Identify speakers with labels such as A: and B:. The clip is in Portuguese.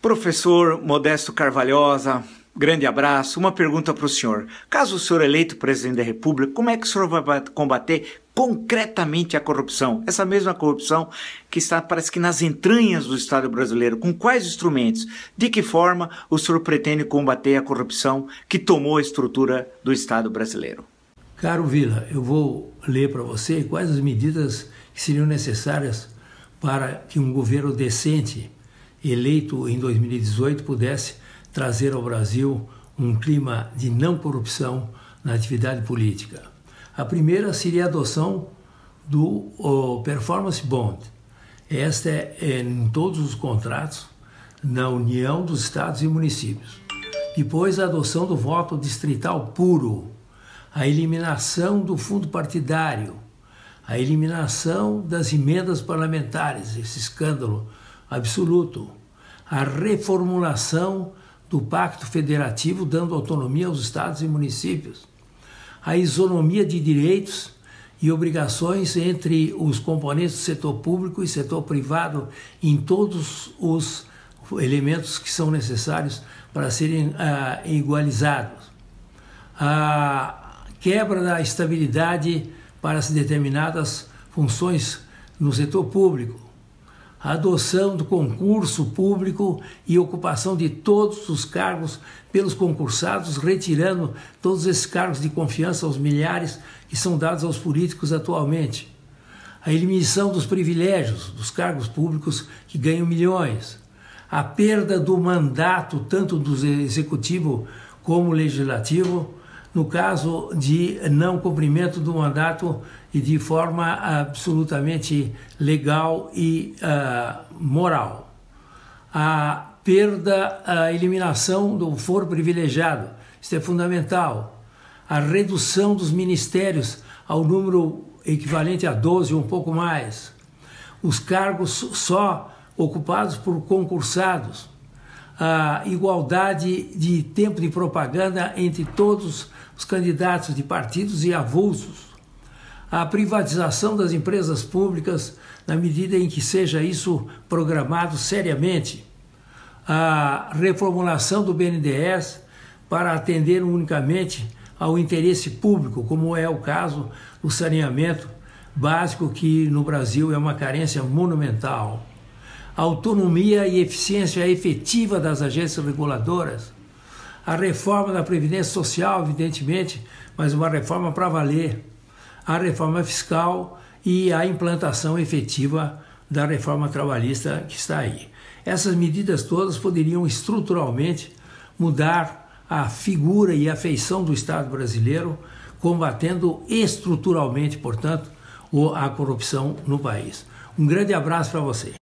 A: Professor Modesto Carvalhosa, grande abraço. Uma pergunta para o senhor. Caso o senhor eleito presidente da República, como é que o senhor vai combater concretamente a corrupção? Essa mesma corrupção que está, parece que nas entranhas do Estado brasileiro. Com quais instrumentos? De que forma o senhor pretende combater a corrupção que tomou a estrutura do Estado brasileiro?
B: Caro Vila, eu vou ler para você quais as medidas que seriam necessárias para que um governo decente, eleito em 2018, pudesse trazer ao Brasil um clima de não corrupção na atividade política. A primeira seria a adoção do Performance Bond. Esta é em todos os contratos na União dos Estados e Municípios. Depois, a adoção do voto distrital puro, a eliminação do fundo partidário, a eliminação das emendas parlamentares, esse escândalo absoluto, a reformulação do Pacto Federativo, dando autonomia aos estados e municípios, a isonomia de direitos e obrigações entre os componentes do setor público e setor privado em todos os elementos que são necessários para serem igualizados, a quebra da estabilidade para as determinadas funções no setor público, a adoção do concurso público e ocupação de todos os cargos pelos concursados, retirando todos esses cargos de confiança aos milhares que são dados aos políticos atualmente, a eliminação dos privilégios dos cargos públicos que ganham milhões, a perda do mandato tanto do executivo como legislativo, no caso de não cumprimento do mandato e de forma absolutamente legal e moral. A perda, a eliminação do foro privilegiado, isso é fundamental. A redução dos ministérios ao número equivalente a 12 ou um pouco mais. Os cargos só ocupados por concursados. A igualdade de tempo de propaganda entre todos os candidatos de partidos e avulsos, a privatização das empresas públicas na medida em que seja isso programado seriamente, a reformulação do BNDES para atender unicamente ao interesse público, como é o caso do saneamento básico, que no Brasil é uma carência monumental, a autonomia e eficiência efetiva das agências reguladoras, a reforma da Previdência Social, evidentemente, mas uma reforma para valer, a reforma fiscal e a implantação efetiva da reforma trabalhista que está aí. Essas medidas todas poderiam estruturalmente mudar a figura e a feição do Estado brasileiro, combatendo estruturalmente, portanto, a corrupção no país. Um grande abraço para você.